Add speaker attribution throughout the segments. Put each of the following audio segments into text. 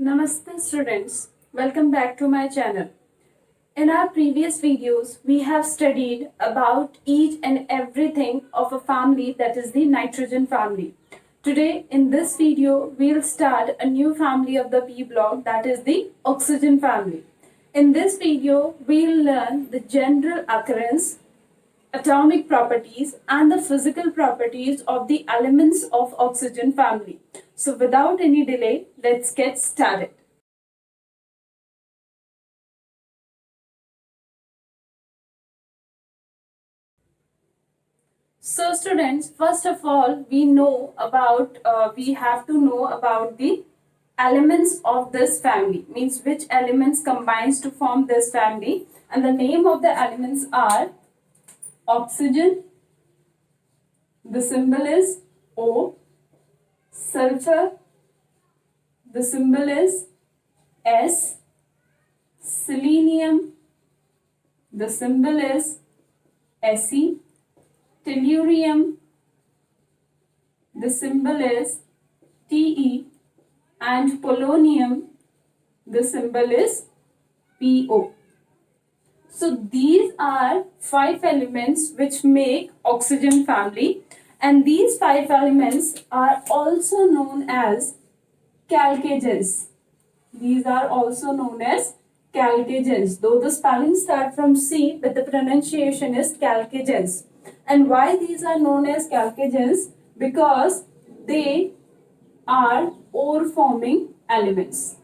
Speaker 1: Namaste students, welcome back to my channel. In our previous videos, we have studied about each and everything of a family, that is the nitrogen family. Today in this video, we'll start a new family of the P block, that is the oxygen family. In this video, we'll learn the general occurrence, atomic properties and the physical properties of the elements of oxygen family. So without any delay, let's get started. So students, first of all, we have to know about the elements of this family, means which elements combines to form this family, and the name of the elements are oxygen, the symbol is O, sulfur, the symbol is S, selenium, the symbol is Se, tellurium, the symbol is Te, and polonium, the symbol is Po. So these are 5 elements which make oxygen family, and these 5 elements are also known as chalcogens. These are also known as chalcogens, though the spelling start from C, but the pronunciation is chalcogens. And why these are known as chalcogens? Because they are ore forming elements.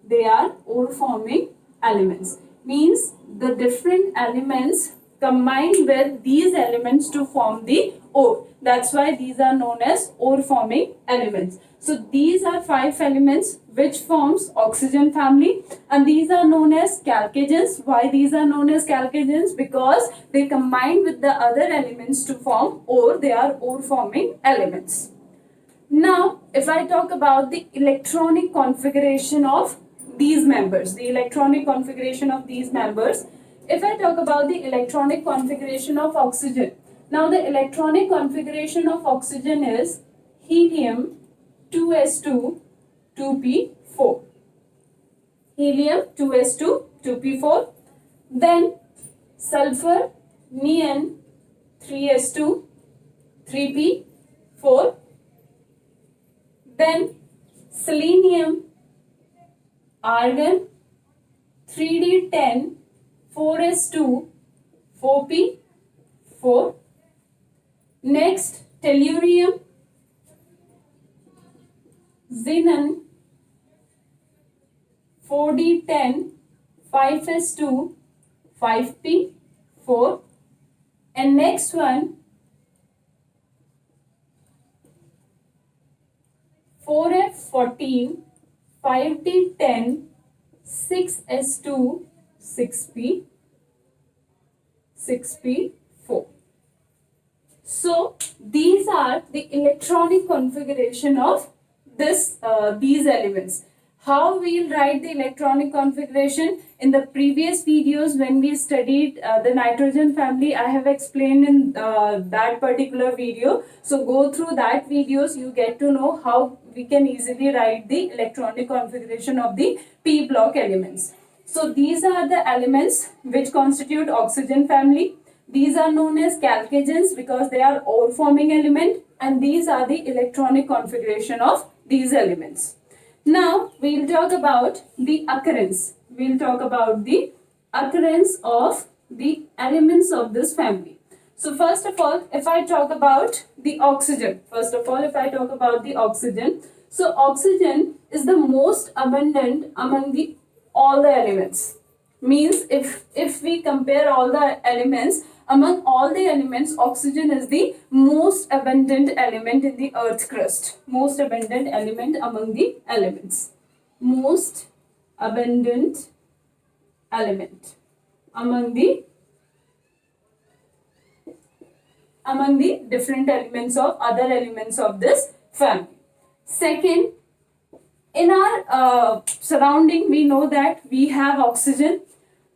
Speaker 1: They are ore forming elements. Means the different elements combine with these elements to form the ore. That's why these are known as ore forming elements. So these are 5 elements which forms oxygen family, and these are known as chalcogens. Why these are known as chalcogens? Because they combine with the other elements to form ore. They are ore forming elements. Now, if I talk about the electronic configuration of these members, if I talk about the electronic configuration of oxygen, now the electronic configuration of oxygen is helium 2s2 2p4. Helium 2s2 2p4. Then sulfur neon 3s2 3p4. Then selenium argon 3d10 4s2 4p4. Next tellurium xenon 4d10 5s2 5p4. And next one 4f14 5d10 6s2 6p4. So these are the electronic configuration of these elements. How we'll write the electronic configuration? In the previous videos when we studied the nitrogen family, I have explained in that particular video. So go through that videos, you get to know how we can easily write the electronic configuration of the P block elements. So these are the elements which constitute oxygen family. These are known as chalcogens because they are ore forming element, and these are the electronic configuration of these elements. Now we'll talk about the occurrence. We'll talk about the occurrence of the elements of this family. So first of all, if I talk about the oxygen, so oxygen is the most abundant among all the elements. Means if we compare all the elements, among all the elements, oxygen is the most abundant element in the earth's crust. Most abundant element among the elements. Most abundant element among the different elements of other elements of this family. Second, in our surrounding, we know that we have oxygen.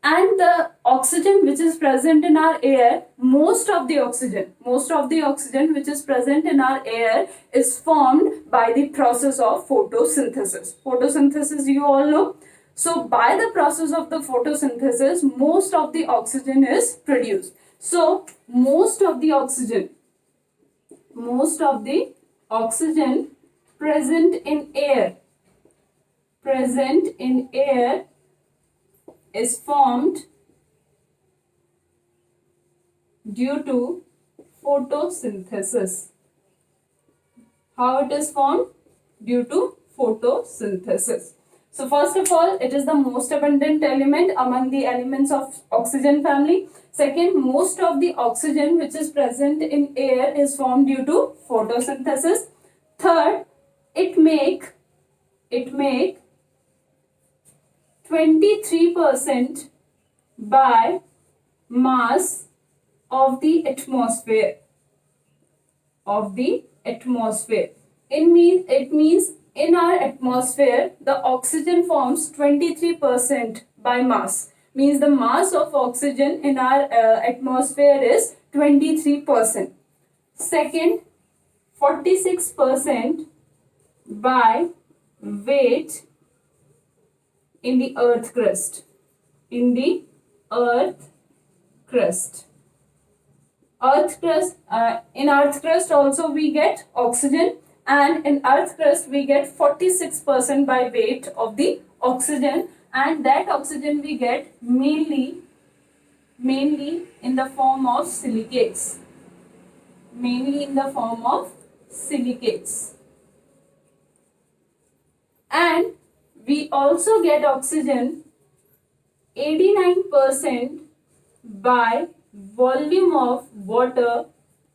Speaker 1: and the oxygen which is present in our air, most of the oxygen which is present in our air is formed by the process of photosynthesis. Photosynthesis, you all know. So by the process of the photosynthesis, most of the oxygen is produced. So most of the oxygen present in air is formed due to photosynthesis. How it is formed? Due to photosynthesis. So first of all, it is the most abundant element among the elements of oxygen family. Second, most of the oxygen which is present in air is formed due to photosynthesis. Third, it make 23% by mass of the atmosphere. It means in our atmosphere the oxygen forms 23% by mass. Means the mass of oxygen in our atmosphere is 23%. Second, 46% by weight in the earth crust. In earth crust also we get oxygen, and in earth crust we get 46% by weight of the oxygen, and that oxygen we get mainly in the form of silicates. And we also get oxygen 89% by volume of water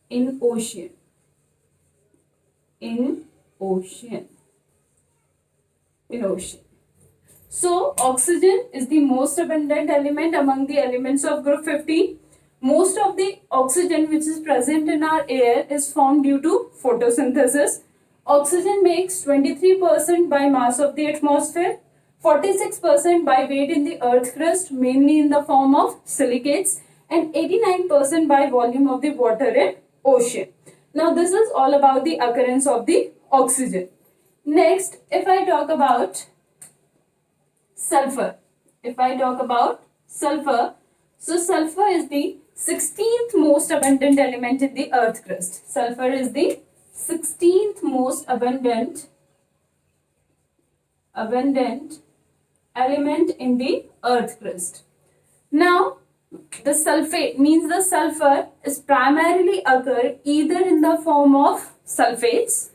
Speaker 1: in ocean. So oxygen is the most abundant element among the elements of group 15. Most of the oxygen which is present in our air is formed due to photosynthesis. Oxygen makes 23% by mass of the atmosphere, 46% by weight in the earth crust, mainly in the form of silicates, and 89% by volume of the water in ocean. Now this is all about the occurrence of the oxygen. Next, if I talk about sulfur. So sulfur is the 16th most abundant element in the earth crust. Sulfur is the 16th most abundant element in the earth crust. Now, the sulfate means the sulfur is primarily occur either in the form of sulfates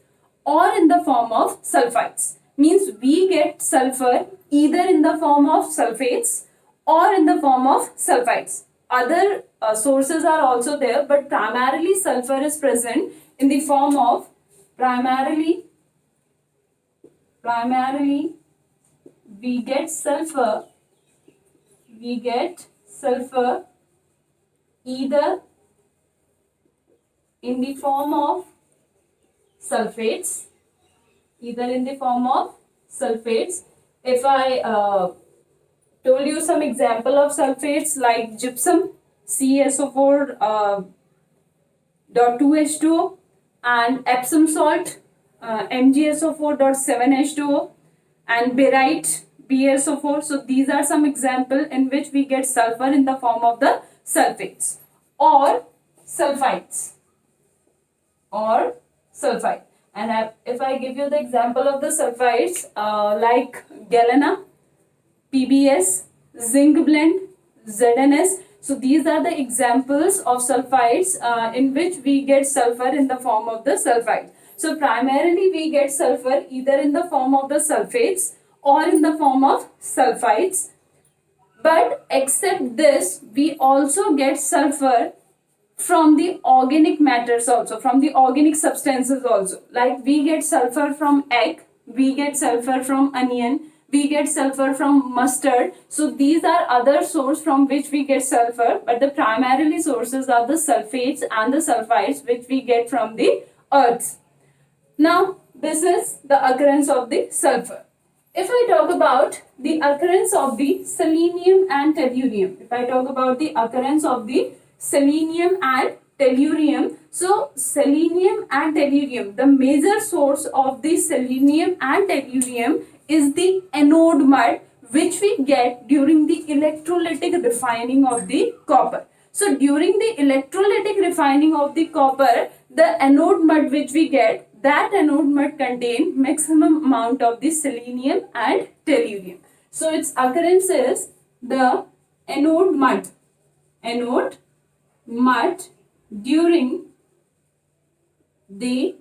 Speaker 1: or in the form of sulfides. Means we get sulfur either in the form of sulfates or in the form of sulfides. Other sources are also there, but primarily sulfur is present in the form of primarily we get sulfur either in the form of sulfates. If I told you some example of sulfates like gypsum, CaSO4 .2H2O, and Epsom salt, MgSO4.7H2O, and barite, BaSO4. So these are some example in which we get sulfur in the form of the sulfates or sulfides And if I give you the example of the sulfides like galena, PBS, zinc blende, ZNS. So these are the examples of sulfides in which we get sulfur in the form of the sulfide. So primarily we get sulfur either in the form of the sulfates or in the form of sulfides. But except this, we also get sulfur from the organic matters also, from the organic substances also. Like we get sulfur from egg, we get sulfur from onion, we get sulfur from mustard. So these are other sources from which we get sulfur, but the primarily sources are the sulfates and the sulfides which we get from the earth. Now this is the occurrence of the sulfur. If I talk about the occurrence of the selenium and tellurium, if I talk about the occurrence of the selenium and tellurium, so selenium and tellurium, the major source of the selenium and tellurium is the anode mud, which we get during the electrolytic refining of the copper. So during the electrolytic refining of the copper, the anode mud which we get, that anode mud contain maximum amount of the selenium and tellurium. So its occurrence is the anode mud during the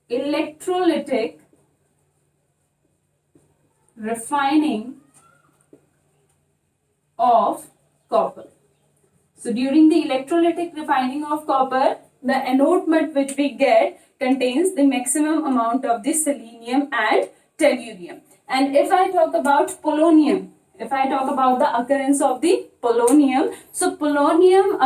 Speaker 1: electrolytic refining of copper. So during the electrolytic refining of copper, the anode mud which we get contains the maximum amount of the selenium and tellurium. And if I talk about polonium, if I talk about the occurrence of the polonium, so polonium,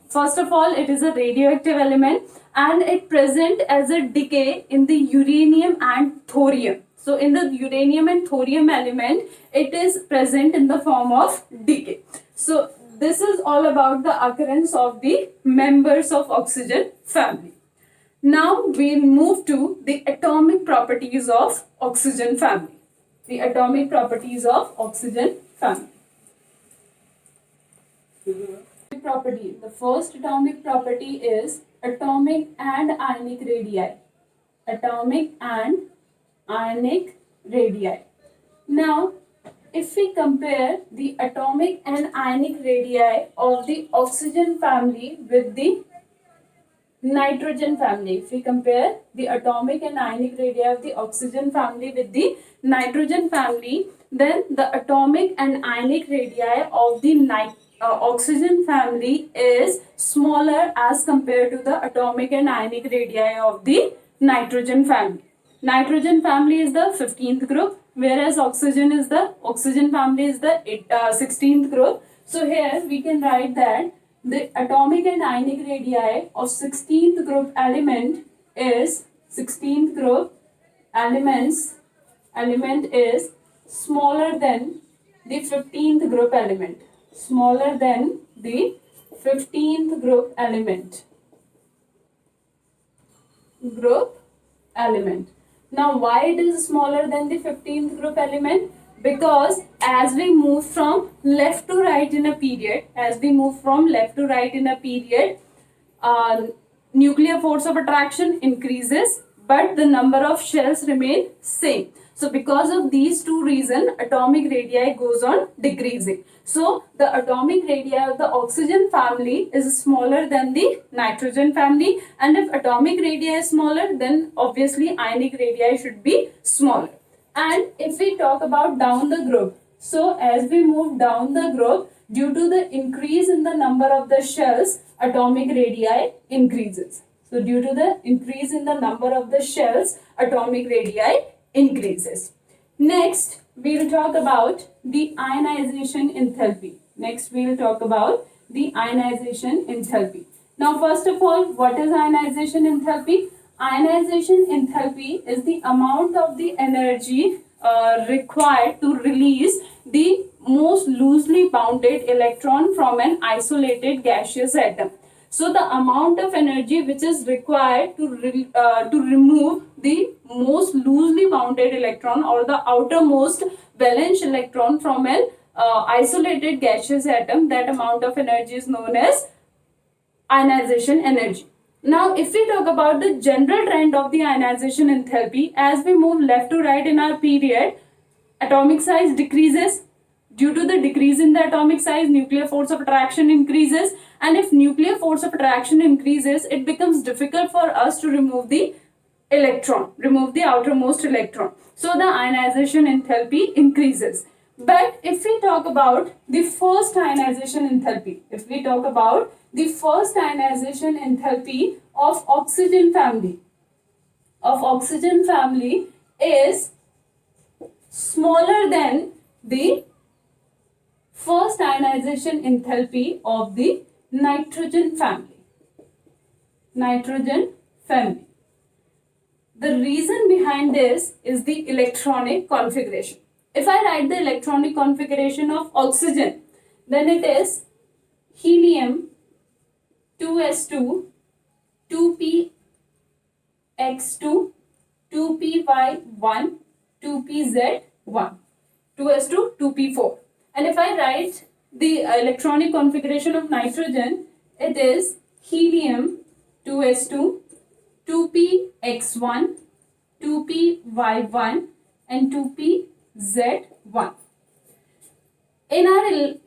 Speaker 1: first of all, it is a radioactive element and it present as a decay in the uranium and thorium. So in the uranium and thorium element, it is present in the form of decay. So this is all about the occurrence of the members of oxygen family. Now we'll move to the atomic properties of oxygen family. The atomic properties of oxygen family. Property. The first atomic property is atomic and ionic radii. Atomic and ionic radii. Now, if we compare the atomic and ionic radii of the oxygen family with the nitrogen family, if we compare the atomic and ionic radii of the oxygen family with the nitrogen family, then the atomic and ionic radii of the oxygen family is smaller as compared to the atomic and ionic radii of the nitrogen family. Nitrogen family is the 15th group, whereas oxygen family is the 16th group. So here we can write that the atomic and ionic radii of 16th group element is smaller than the 15th group element. Smaller than the 15th group element. Now why it is smaller than the 15th group element? Because as we move from left to right in a period, nuclear force of attraction increases, but the number of shells remain same. So because of these two reasons, atomic radii goes on decreasing. So the atomic radii of the oxygen family is smaller than the nitrogen family, and if atomic radii is smaller, then obviously ionic radii should be smaller. And if we talk about down the group, so as we move down the group, due to the increase in the number of the shells, atomic radii increases. So due to the increase in the number of the shells, atomic radii increases. Next, we will talk about the ionization enthalpy. Now, first of all, what is ionization enthalpy? Ionization enthalpy is the amount of the energy required to release the most loosely bounded electron from an isolated gaseous atom. So the amount of energy which is required to remove the most loosely bounded electron or the outermost valence electron from an isolated gaseous atom, that amount of energy is known as ionization energy. Now, if we talk about the general trend of the ionization enthalpy, as we move left to right in our period, atomic size decreases. Due to the decrease in the atomic size, nuclear force of attraction increases, and if nuclear force of attraction increases, it becomes difficult for us to remove the outermost electron. So the ionization enthalpy increases. But if we talk about the first ionization enthalpy, of oxygen family is smaller than the first ionization enthalpy of the nitrogen family. The reason behind this is the electronic configuration. If I write the electronic configuration of oxygen, then it is helium 2s2 2px2 2py1 2pz1 2s2 2p4. And if I write the electronic configuration of nitrogen, it is helium 2s2 2px1 2py1 and 2pz1. In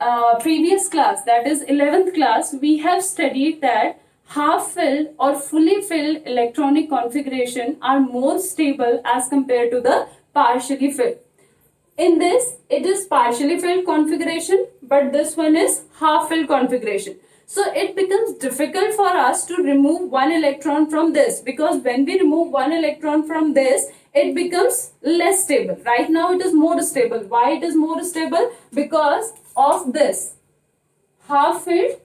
Speaker 1: our previous class, that is 11th class, we have studied that half-filled or fully filled electronic configuration are more stable as compared to the partially filled. In this, it is partially filled configuration, but this one is half-filled configuration. So it becomes difficult for us to remove one electron from this, because when we remove one electron from this, it becomes less stable. Right now it is more stable. Why it is more stable? Because of this half-filled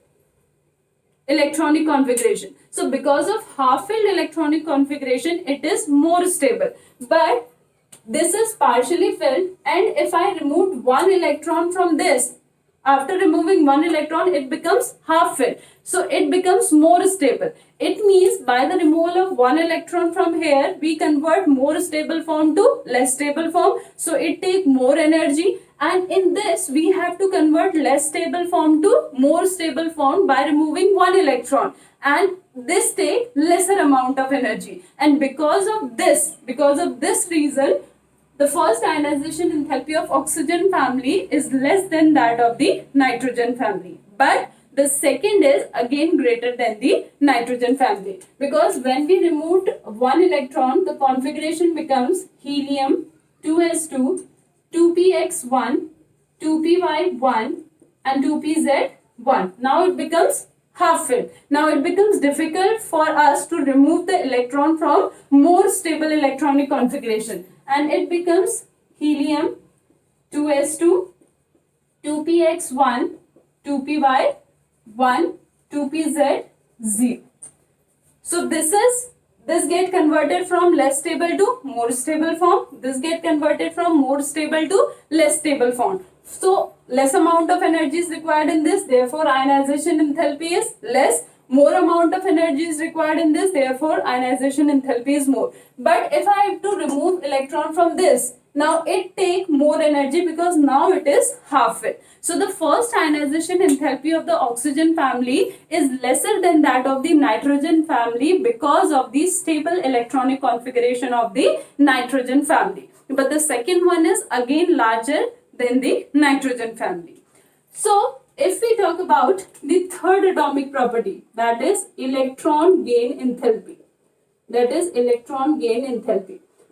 Speaker 1: electronic configuration. So because of half-filled electronic configuration, it is more stable. But this is partially filled, and if I remove one electron from this, after removing one electron, it becomes half filled. So it becomes more stable. It means by the removal of one electron from here, we convert more stable form to less stable form. So it takes more energy. And in this, we have to convert less stable form to more stable form by removing one electron. And this takes lesser amount of energy. And because of this reason, the first ionization enthalpy of oxygen family is less than that of the nitrogen family. But the second is again greater than the nitrogen family. Because when we removed one electron, the configuration becomes helium 2s2, 2px1, 2py1 and 2pz1. Now it becomes half filled. Now it becomes difficult for us to remove the electron from more stable electronic configuration. And it becomes helium 2s2, 2px1, 2py1, 2pz0. So this get converted from less stable to more stable form. This get converted from more stable to less stable form. So less amount of energy is required in this. Therefore ionization enthalpy is less. More amount of energy is required in this, therefore ionization enthalpy is more. But if I have to remove electron from this, now it takes more energy because now it is half filled. So the first ionization enthalpy of the oxygen family is lesser than that of the nitrogen family because of the stable electronic configuration of the nitrogen family. But the second one is again larger than the nitrogen family. So if we talk about the third atomic property, that is electron gain enthalpy.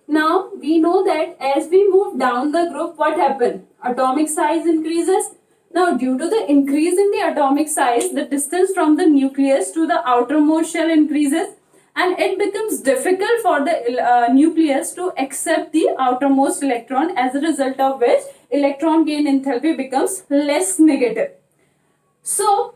Speaker 1: Now we know that as we move down the group, what happened? Atomic size increases. Now due to the increase in the atomic size, the distance from the nucleus to the outermost shell increases, and it becomes difficult for the nucleus to accept the outermost electron, as a result of which electron gain enthalpy becomes less negative. So,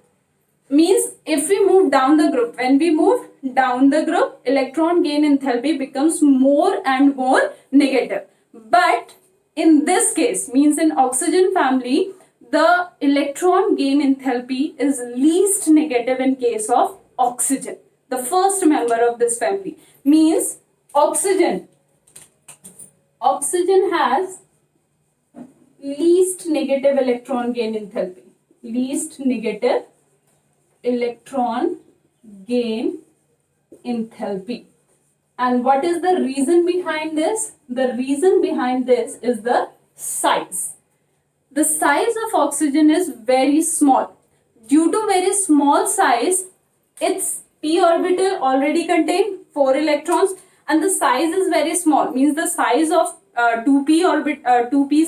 Speaker 1: means if we move down the group, when we move down the group, electron gain enthalpy becomes more and more negative. But in this case, means in oxygen family, the electron gain enthalpy is least negative in case of oxygen. The first member of this family means oxygen has least negative electron gain enthalpy. Least negative electron gain enthalpy. And what is the reason behind this? The reason behind this is the size. The size of oxygen is very small. Due to very small size, its p orbital already contain 4 electrons, and the size is very small. Means the size of 2p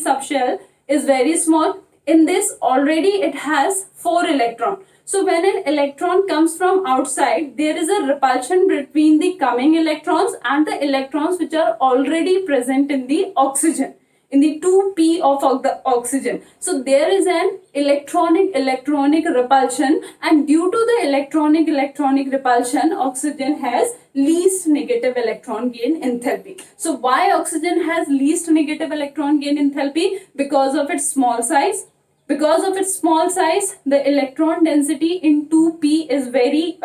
Speaker 1: subshell is very small. In this already it has 4 electrons. So when an electron comes from outside, there is a repulsion between the coming electrons and the electrons which are already present in the oxygen. in the 2p of the oxygen. So there is an electronic repulsion, and due to the electronic repulsion, oxygen has least negative electron gain enthalpy. So why oxygen has least negative electron gain enthalpy? Because of its small size. Because of its small size, the electron density in 2p is very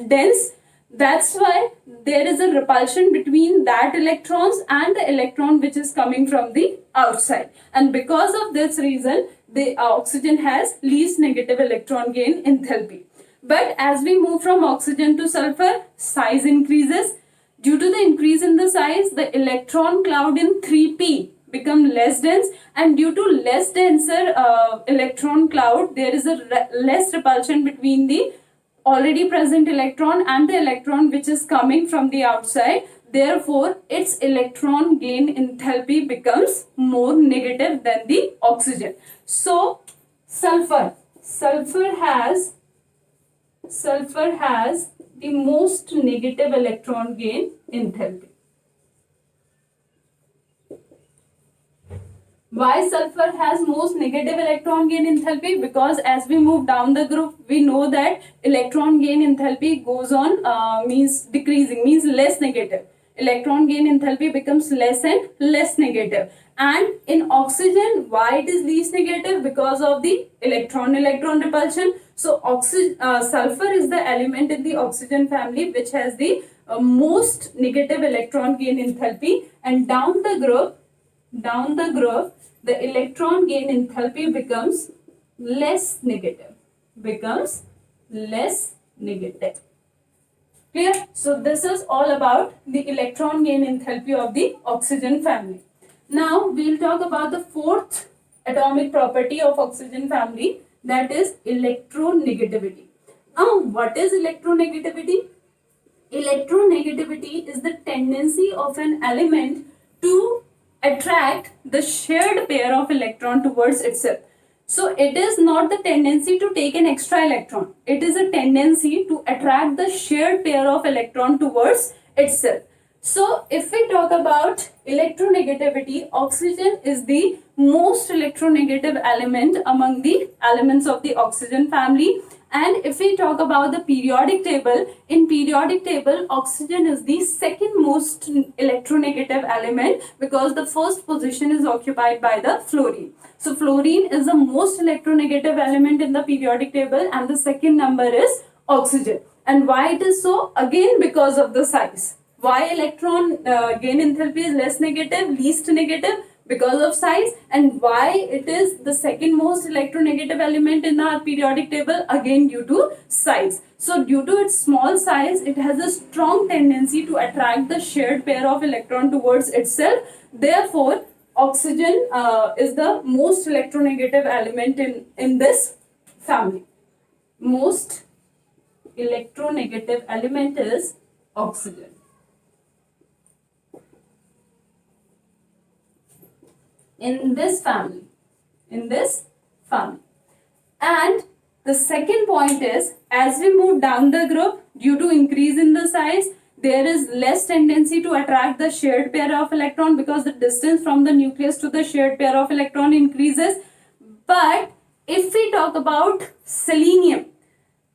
Speaker 1: dense. That's why there is a repulsion between that electrons and the electron which is coming from the outside. And because of this reason, the oxygen has least negative electron gain enthalpy. But as we move from oxygen to sulfur, size increases. Due to the increase in the size, the electron cloud in 3p become less dense, and due to less denser electron cloud, there is a less repulsion between the already present electron and the electron which is coming from the outside. Therefore, its electron gain enthalpy becomes more negative than the oxygen. So, sulfur has the most negative electron gain enthalpy. Why sulfur has most negative electron gain enthalpy? Because as we move down the group, we know that electron gain enthalpy goes on means decreasing, means less negative. Electron gain enthalpy becomes less and less negative. And in oxygen, why it is least negative? Because of the electron repulsion. So sulfur is the element in the oxygen family which has the most negative electron gain enthalpy. And down the group, the electron gain enthalpy becomes less negative. Clear? So this is all about the electron gain enthalpy of the oxygen family. Now we'll talk about the fourth atomic property of oxygen family, that is electronegativity. Now what is electronegativity? Electronegativity is the tendency of an element to attract the shared pair of electron towards itself. So it is not the tendency to take an extra electron. It is a tendency to attract the shared pair of electron towards itself. So if we talk about electronegativity, oxygen is the most electronegative element among the elements of the oxygen family. And if we talk about the periodic table, in periodic table, oxygen is the second most electronegative element because the first position is occupied by the fluorine. So fluorine is the most electronegative element in the periodic table, and the second number is oxygen. And why it is so? Again, because of the size. Why electron gain enthalpy is less negative, least negative? Because of size. And why it is the second most electronegative element in our periodic table? Again, due to size. So due to its small size, it has a strong tendency to attract the shared pair of electron towards itself. Therefore, oxygen is the most electronegative element in this family. Most electronegative element is oxygen. In this family. And the second point is, as we move down the group, due to increase in the size, there is less tendency to attract the shared pair of electron because the distance from the nucleus to the shared pair of electron increases. But if we talk about selenium,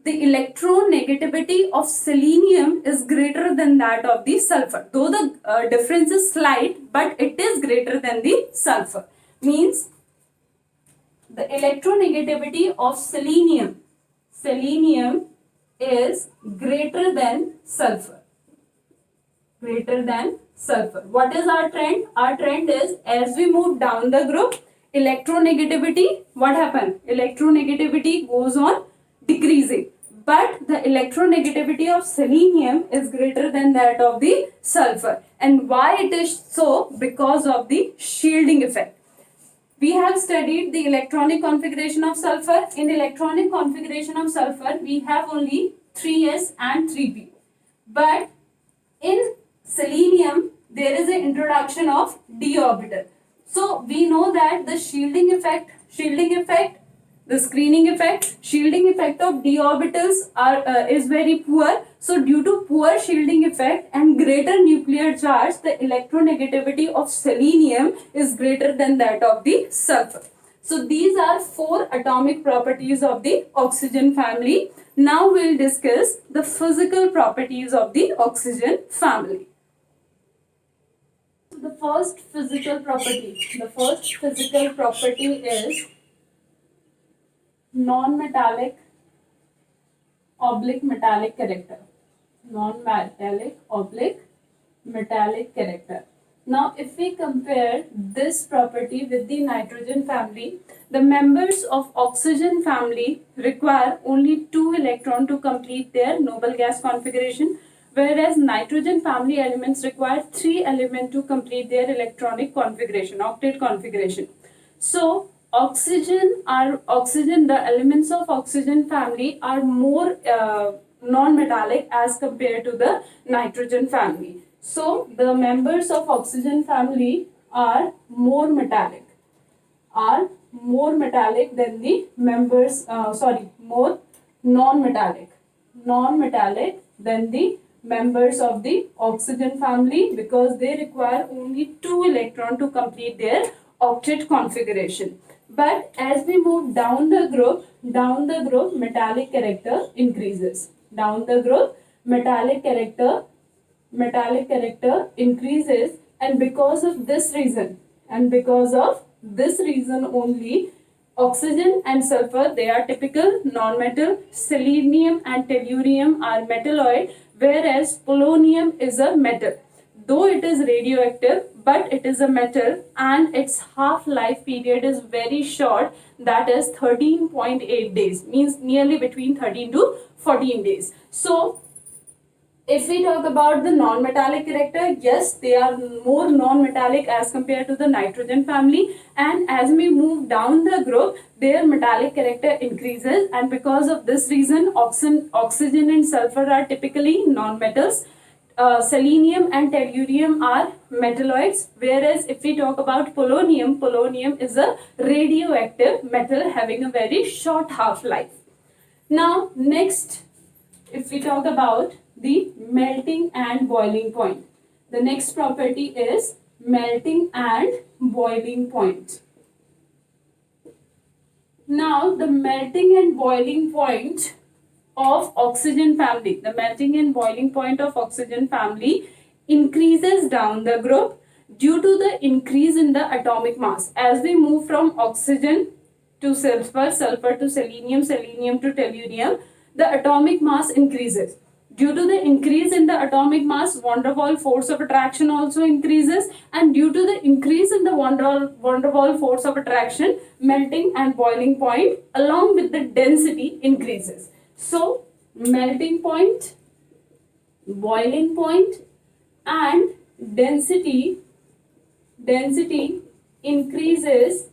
Speaker 1: the electronegativity of selenium is greater than that of the sulfur. Though the difference is slight, but it is greater than the sulfur. Means the electronegativity of selenium is greater than sulfur. What is our trend? Our trend is, as we move down the group, electronegativity, what happened? Electronegativity goes on decreasing. But the electronegativity of selenium is greater than that of the sulfur. And why it is so? Because of the shielding effect. We have studied the electronic configuration of sulfur. In electronic configuration of sulfur, we have only 3s and 3p. But in selenium, there is an introduction of d orbital. So we know that the shielding effect The screening effect, shielding effect of d orbitals is very poor. So due to poor shielding effect and greater nuclear charge, the electronegativity of selenium is greater than that of the sulfur. So these are 4 atomic properties of the oxygen family. Now we'll discuss the physical properties of the oxygen family. So the first physical property is non-metallic oblique metallic character. Non-metallic oblique metallic character. Now, if we compare this property with the nitrogen family, the members of oxygen family require only 2 electrons to complete their noble gas configuration, whereas nitrogen family elements require 3 elements to complete their electronic configuration, octet configuration. So, the elements of oxygen family are more non-metallic as compared to the nitrogen family. So the members of oxygen family are more metallic than the members, more non-metallic than the members of the oxygen family, because they require only 2 electrons to complete their octet configuration. But as we move down the group, metallic character increases. Down the group, metallic character increases, and because of this reason only, oxygen and sulfur, they are typical non-metal. Selenium and tellurium are metalloid, whereas polonium is a metal. Though it is radioactive, but it is a metal, and its half-life period is very short, that is 13.8 days, means nearly between 13 to 14 days. So if we talk about the non-metallic character, yes, they are more non-metallic as compared to the nitrogen family, and as we move down the group, their metallic character increases, and because of this reason, oxygen and sulfur are typically non-metals. Selenium and tellurium are metalloids, whereas if we talk about polonium is a radioactive metal having a very short half-life. Now next, if we talk about the melting and boiling point, the next property is melting and boiling point. Now the melting and boiling point of oxygen family, increases down the group due to the increase in the atomic mass. As we move from oxygen to sulfur, sulfur to selenium, selenium to tellurium, the atomic mass increases. Due to the increase in the atomic mass, van der Waals force of attraction also increases, and due to the increase in the van der Waals force of attraction, melting and boiling point along with the density increases. So melting point, boiling point and density increases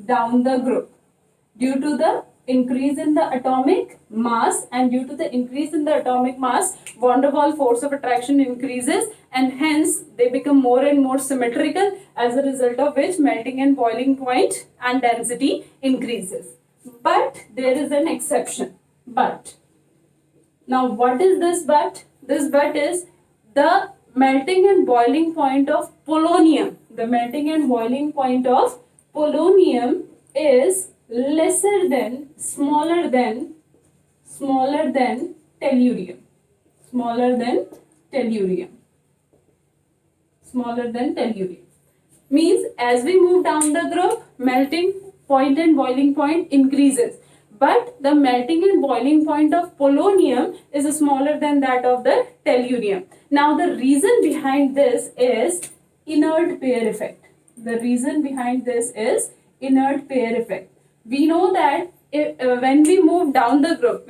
Speaker 1: down the group due to the increase in the atomic mass, and due to the increase in the atomic mass, van der Waals force of attraction increases, and hence they become more and more symmetrical, as a result of which melting and boiling point and density increases. But there is an exception. But now what is this but? This but is the melting and boiling point of polonium. The melting and boiling point of polonium is lesser than, smaller than tellurium. Means as we move down the group, melting point and boiling point increases, but the melting and boiling point of polonium is smaller than that of the tellurium. Now the reason behind this is inert pair effect. We know that when we move down the group,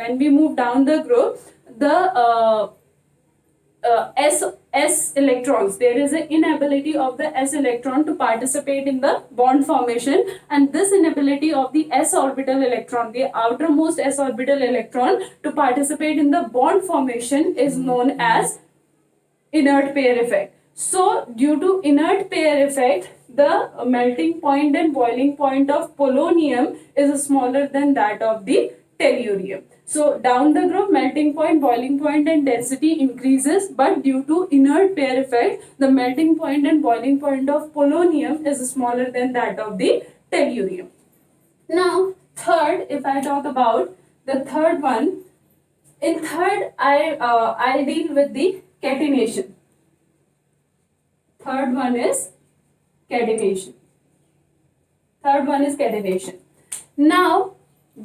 Speaker 1: the S electrons, there is an inability of the S electron to participate in the bond formation, and this inability of the S orbital electron, the outermost S orbital electron, to participate in the bond formation is known as inert pair effect. So due to inert pair effect, the melting point and boiling point of polonium is smaller than that of the tellurium. So down the group, melting point, boiling point and density increases, but due to inert pair effect, the melting point and boiling point of polonium is smaller than that of the tellurium. Now third, if I talk about the third one, in third I'll deal with the catenation. Third one is catenation. Third one is catenation. Now,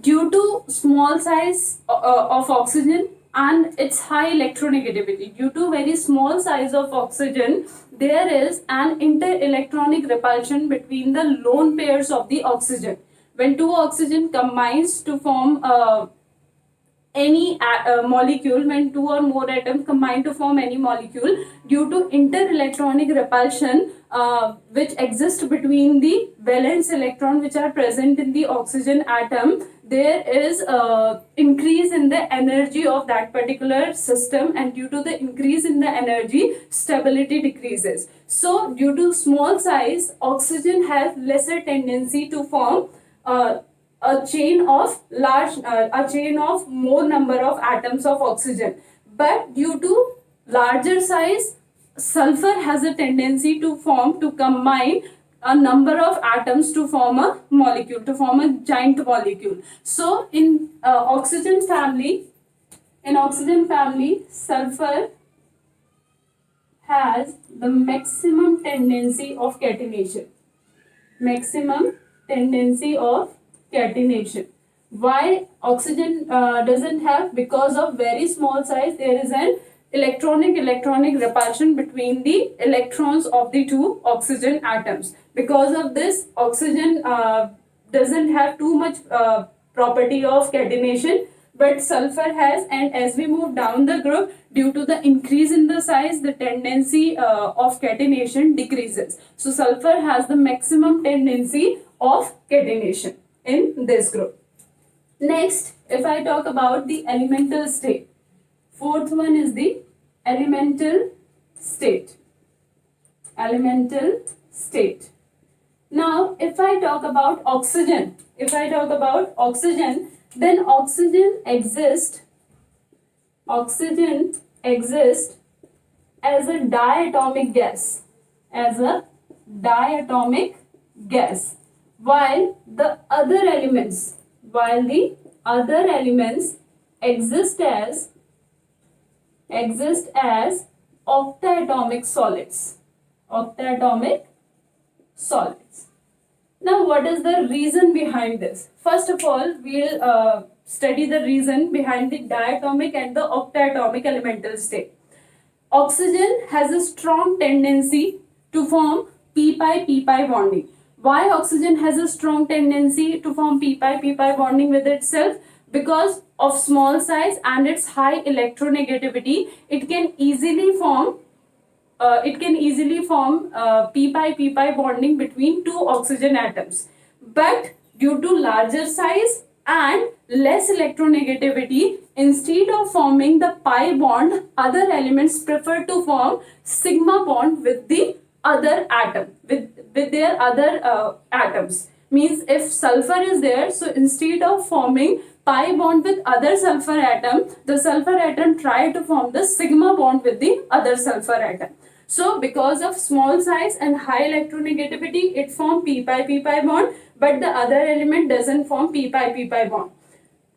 Speaker 1: due to small size of oxygen and its high electronegativity, due to very small size of oxygen, there is an inter-electronic repulsion between the lone pairs of the oxygen. When two oxygen combines to form any molecule, when two or more atoms combine to form any molecule, due to inter-electronic repulsion which exists between the valence electron which are present in the oxygen atom, there is increase in the energy of that particular system, and due to the increase in the energy, stability decreases. So due to small size, oxygen has lesser tendency to form a chain of more number of atoms of oxygen, but due to larger size, sulfur has a tendency to combine a number of atoms to form a molecule, to form a giant molecule. So in oxygen family, sulfur has the maximum tendency of catenation. Why oxygen doesn't have? Because of very small size, there is an electronic repulsion between the electrons of the two oxygen atoms. Because of this, oxygen doesn't have too much property of catenation, but sulfur has. And as we move down the group, due to the increase in the size, the tendency of catenation decreases. So sulfur has the maximum tendency of catenation in this group. Next, if I talk about the elemental state, fourth one is the elemental state. Now, if I talk about oxygen, then oxygen exists as a diatomic gas, while the other elements exist as octatomic solids. Now, what is the reason behind this? First of all, we'll study the reason behind the diatomic and the octatomic elemental state. Oxygen has a strong tendency to form p-pi bonding. Why oxygen has a strong tendency to form p-pi bonding with itself? Because of small size and its high electronegativity, it can easily form p-pi bonding between two oxygen atoms. But due to larger size and less electronegativity, instead of forming the pi bond, other elements prefer to form sigma bond with the other atom, with their other atoms. Means if sulfur is there, so instead of forming pi bond with other sulfur atom, the sulfur atom try to form the sigma bond with the other sulfur atom. So because of small size and high electronegativity, it forms p-pi bond, but the other element doesn't form p-pi bond.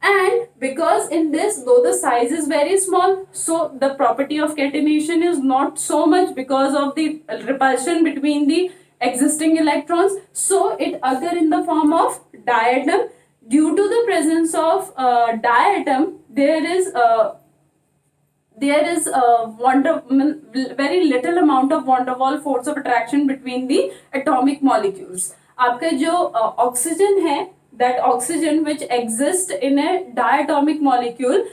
Speaker 1: And because in this, though the size is very small, so the property of catenation is not so much because of the repulsion between the existing electrons. So it occurs in the form of diatom. Due to the presence of diatom, there is very little amount of van der Waals force of attraction between the atomic molecules. आपका जो oxygen है, that oxygen which exists in a diatomic molecule,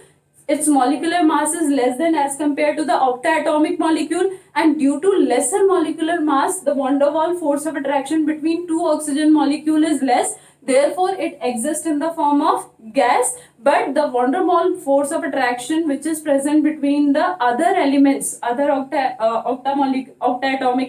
Speaker 1: its molecular mass is less than as compared to the octatomic molecule, and due to lesser molecular mass, the van der Waals force of attraction between two oxygen molecule is less. therefore it exists in the form of gas. But the van der Waals force of attraction which is present between the other elements, other octatomic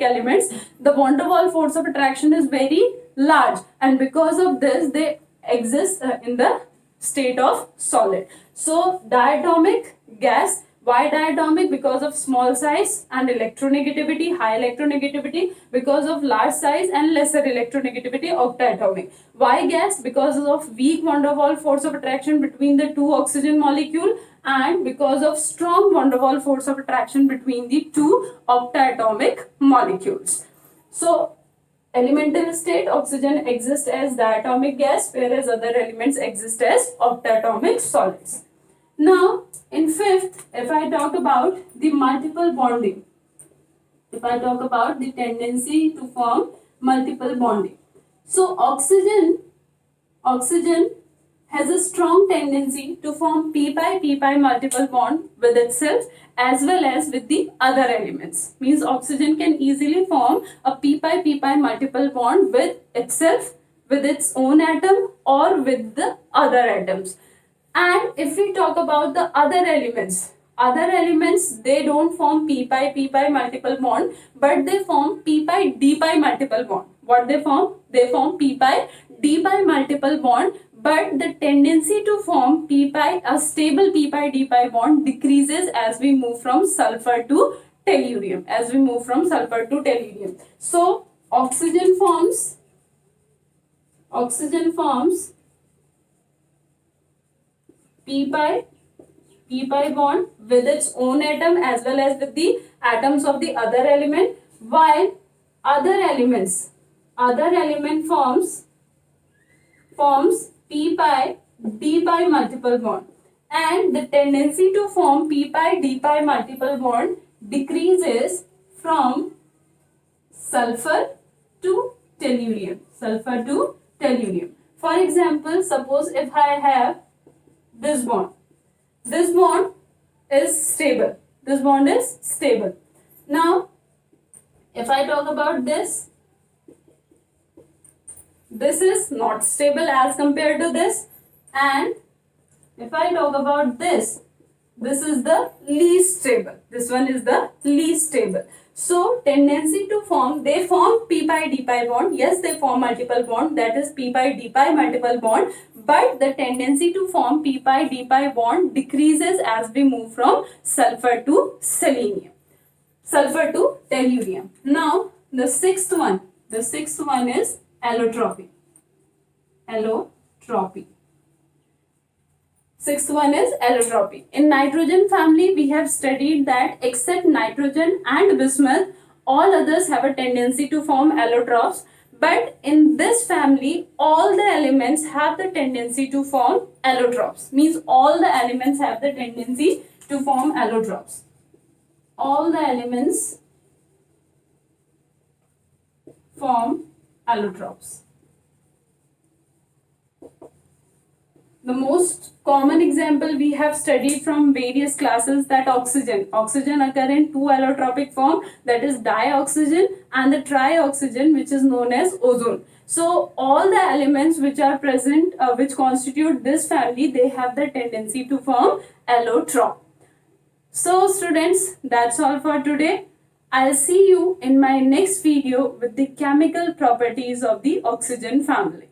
Speaker 1: elements, the van der Waals force of attraction is very large, and because of this they exist in the state of solid. So diatomic gas. Why diatomic? Because of small size and electronegativity, high electronegativity. Because of large size and lesser electronegativity, octatomic. Why gas? Because of weak van der Waals force of attraction between the two oxygen molecule, and because of strong van der Waals force of attraction between the two octatomic molecules. So elemental state, oxygen exists as diatomic gas, whereas other elements exist as octatomic solids. Now, in fifth, if I talk about the multiple bonding, if I talk about the tendency to form multiple bonding. So, oxygen has a strong tendency to form p-pi multiple bond with itself as well as with the other elements. Means oxygen can easily form a p-pi multiple bond with itself, with its own atom, or with the other atoms. And if we talk about the other elements they don't form p-pi multiple bond, but they form p-pi multiple bond. What they form? They form p-pi multiple bond, but the tendency to form a stable p-pi bond decreases as we move from sulfur to tellurium. So oxygen forms p-pi bond with its own atom as well as with the atoms of the other element, while other element forms p-pi multiple bond, and the tendency to form p-pi multiple bond decreases from sulfur to tellurium. For example, suppose if I have this bond is stable. Now, if I talk about this is not stable as compared to this, and if I talk about this is the least stable. This one is the least stable. So tendency to form, they form p-pi bond. Yes, they form multiple bond, that is p-pi multiple bond, but the tendency to form p-pi bond decreases as we move from sulfur to tellurium. Now the sixth one is allotropy. Sixth one is allotropy. In nitrogen family, we have studied that except nitrogen and bismuth, all others have a tendency to form allotropes. But in this family, all the elements have the tendency to form allotropes. Means all the elements have the tendency to form allotropes. All the elements form allotropes. The most common example we have studied from various classes, that oxygen occur in two allotropic form, that is dioxygen and the trioxygen, which is known as ozone. So all the elements which are present, which constitute this family, they have the tendency to form allotrope. So students, that's all for today. I'll see you in my next video with the chemical properties of the oxygen family.